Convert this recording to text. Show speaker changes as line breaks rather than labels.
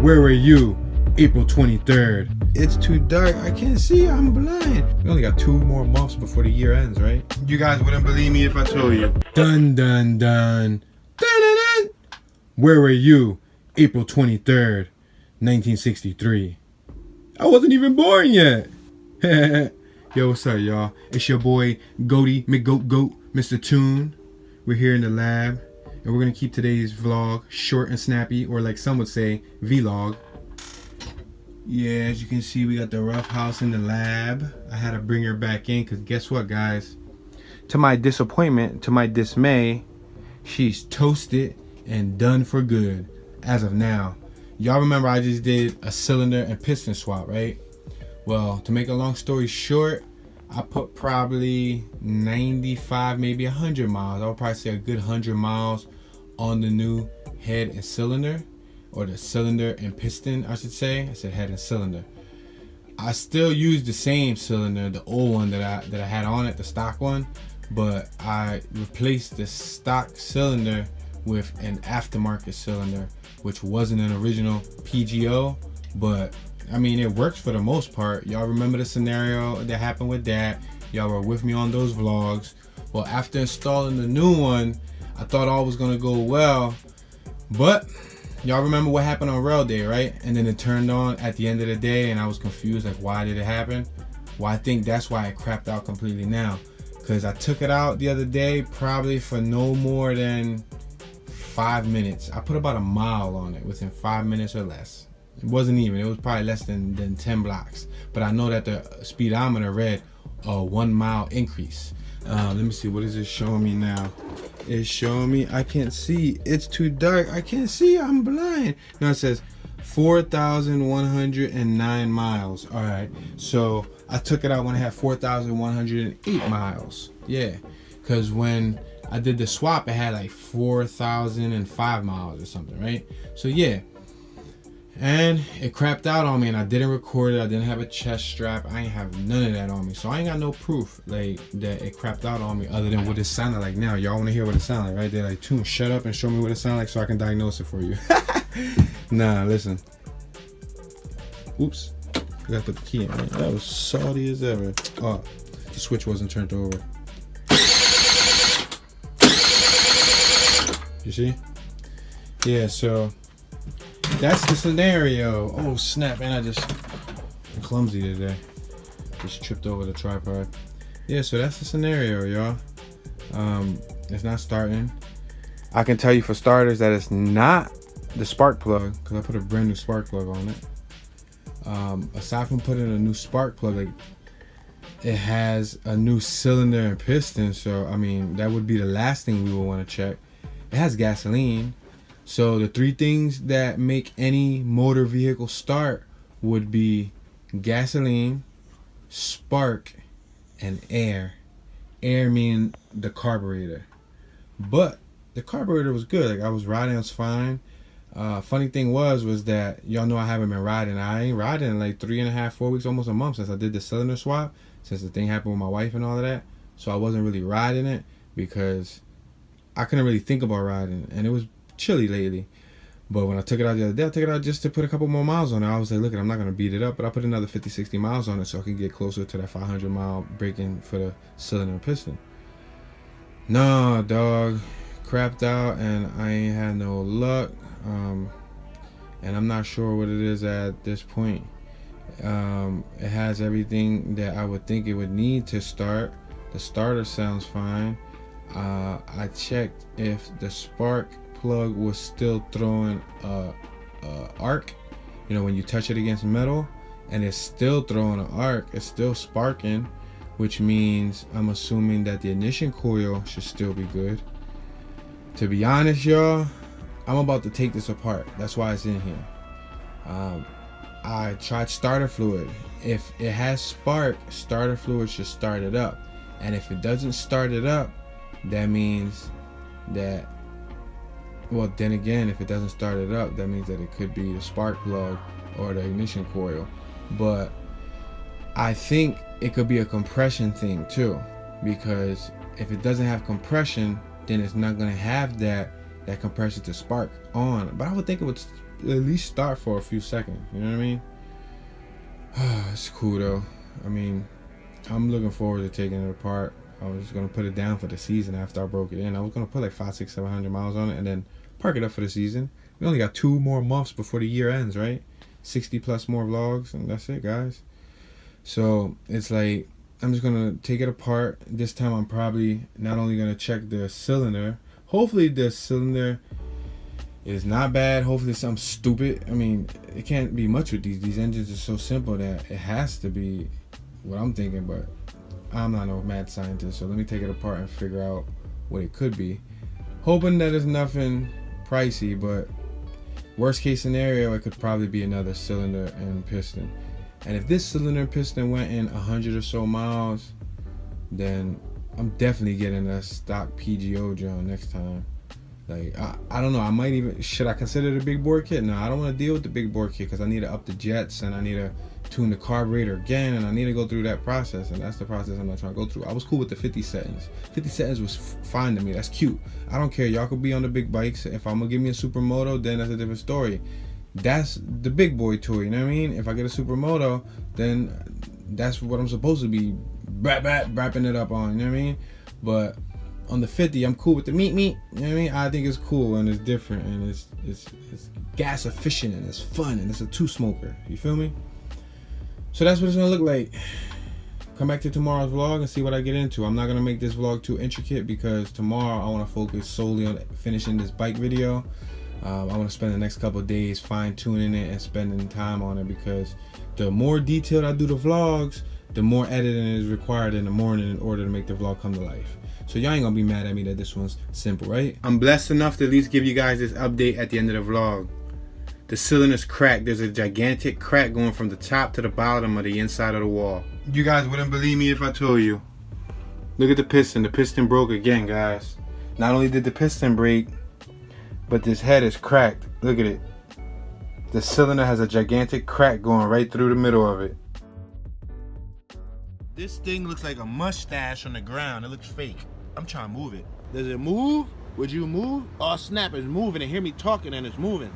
Where were you April 23rd?
It's too dark. I can't see. I'm blind. We only got 2 more months before the year ends, right?
You guys wouldn't believe me if I told you.
Dun dun dun. Dun dun dun. Where were you April 23rd, 1963? I wasn't even born yet. Yo, what's up, y'all? It's your boy Goaty McGoat, Mr. Toon. We're here in the lab, and we're gonna keep today's vlog short and snappy, or like some would say, vlog. Yeah, as you can see, we got the rough house in the lab. I had to bring her back in because guess what, guys? To my disappointment, to my dismay, she's toasted and done for good as of now. Y'all remember I just did a cylinder and piston swap, right? Well, to make a long story short, I put probably 95, maybe 100 miles. I would probably say a good 100 miles on the new head and cylinder, or the cylinder and piston, I should say. I said head and cylinder. I still use the same cylinder, the old one that I had on it, the stock one, but I replaced the stock cylinder with an aftermarket cylinder, which wasn't an original PGO, but I mean, it works for the most part. Y'all remember the scenario that happened with that. Y'all were with me on those vlogs. Well, after installing the new one, I thought all was gonna go well, but y'all remember what happened on rail day, right? And then it turned on at the end of the day, and I was confused, like, why did it happen? Well, I think that's why it crapped out completely now, because I took it out the other day, probably for no more than 5 minutes. I put about a mile on it within 5 minutes or less. It wasn't even, it was probably less than 10 blocks. But I know that the speedometer read a 1 mile increase. Let me see, what is it showing me now? It's showing me, I can't see. It's too dark. I can't see. I'm blind. Now it says 4,109 miles. All right. So I took it out when I had 4,108 miles. Yeah. Because when I did the swap, it had like 4,005 miles or something, right? So yeah. And it crapped out on me, and I didn't record it. I didn't have a chest strap. I ain't have none of that on me, so I ain't got no proof like that it crapped out on me, other than what it sounded like now. Y'all want to hear what it sounded like, right? They're like, Toon, shut up and show me what it sounded like so I can diagnose it for you. Nah, listen. Oops, I gotta put the key in. Right? That was salty as ever. Oh, the switch wasn't turned over. You see? Yeah, so that's the scenario. Oh snap, and I'm clumsy today. Just tripped over the tripod. Yeah, so that's the scenario, y'all. It's not starting. I can tell you for starters that it's not the spark plug, because I put a brand new spark plug on it. Aside from putting a new spark plug, like, it has a new cylinder and piston, so I mean that would be the last thing we would want to check. It has gasoline. So the 3 things that make any motor vehicle start would be gasoline, spark, and air. Air meaning the carburetor. But the carburetor was good. Like, I was riding, it was fine. Funny thing was that y'all know I haven't been riding. I ain't riding in like 3.5, 4 weeks, almost a month since I did the cylinder swap, since the thing happened with my wife and all of that. So I wasn't really riding it because I couldn't really think about riding, and it was chilly lately. But when I took it out the other day, I took it out just to put a couple more miles on it. I was like, look, I'm not gonna beat it up, but I put another 50-60 miles on it so I can get closer to that 500 mile break-in for the cylinder and piston. No, dog, crapped out, and I ain't had no luck. And I'm not sure what it is at this point. It has everything that I would think it would need to start. The starter sounds fine. I checked if the spark plug was still throwing a arc, you know, when you touch it against metal, and it's still throwing an arc. It's still sparking, which means I'm assuming that the ignition coil should still be good. To be honest, y'all, I'm about to take this apart. That's why it's in here. I tried starter fluid. If it has spark, starter fluid should start it up, and if it doesn't start it up, that means that, well, then again, if it doesn't start it up, that means that it could be the spark plug or the ignition coil. But I think it could be a compression thing too, because if it doesn't have compression, then it's not going to have that compression to spark on. But I would think it would
least start for a few seconds. You know what I mean? It's cool though. I mean, I'm looking forward to taking it apart. I was gonna put it down for the season after I broke it in. I was gonna put like 500, 600, 700 miles on it and then park it up for the season. We only got 2 more months before the year ends, right? 60 plus more vlogs, and that's it, guys. So it's like I'm just gonna take it apart. This time I'm probably not only gonna check the cylinder. Hopefully the cylinder is not bad. Hopefully it's something stupid. I mean, it can't be much with these. These engines are so simple that it has to be what I'm thinking, but I'm not no mad scientist, so let me take it apart and figure out what it could be. Hoping that it's nothing pricey, but worst case scenario, it could probably be another cylinder and piston. And if this cylinder and piston went in 100 or so miles, then I'm definitely getting a stock PGO John next time. Like, I don't know, I might even, should I consider the big bore kit? No, I don't want to deal with the big bore kit because I need to up the jets and I need to tune the carburetor again and I need to go through that process, and that's the process I'm not trying to go through. I was cool with the 50 settings. 50 settings was fine to me. That's cute. I don't care. Y'all could be on the big bikes. If I'm gonna give me a supermoto, then that's a different story. That's the big boy tour, you know what I mean? If I get a supermoto, then that's what I'm supposed to be wrapping it up on, you know what I mean? But on the 50, I'm cool with the meat, you know what I mean? I think it's cool and it's different and it's gas efficient and it's fun and it's a 2-smoker. You feel me? So that's what it's gonna look like. Come back to tomorrow's vlog and see what I get into. I'm not gonna make this vlog too intricate because tomorrow I wanna focus solely on finishing this bike video. I want to spend the next couple of days fine-tuning it and spending time on it, because the more detailed I do the vlogs, the more editing is required in the morning in order to make the vlog come to life. So y'all ain't gonna be mad at me that this one's simple, right?
I'm blessed enough to at least give you guys this update at the end of the vlog. The cylinder's cracked. There's a gigantic crack going from the top to the bottom of the inside of the wall.
You guys wouldn't believe me if I told you.
Look at the piston. The piston broke again, guys. Not only did the piston break, but this head is cracked. Look at it. The cylinder has a gigantic crack going right through the middle of it.
This thing looks like a mustache on the ground. It looks fake. I'm trying to move it. Does it move? Would you move? Oh snap, it's moving and hear me talking and it's moving.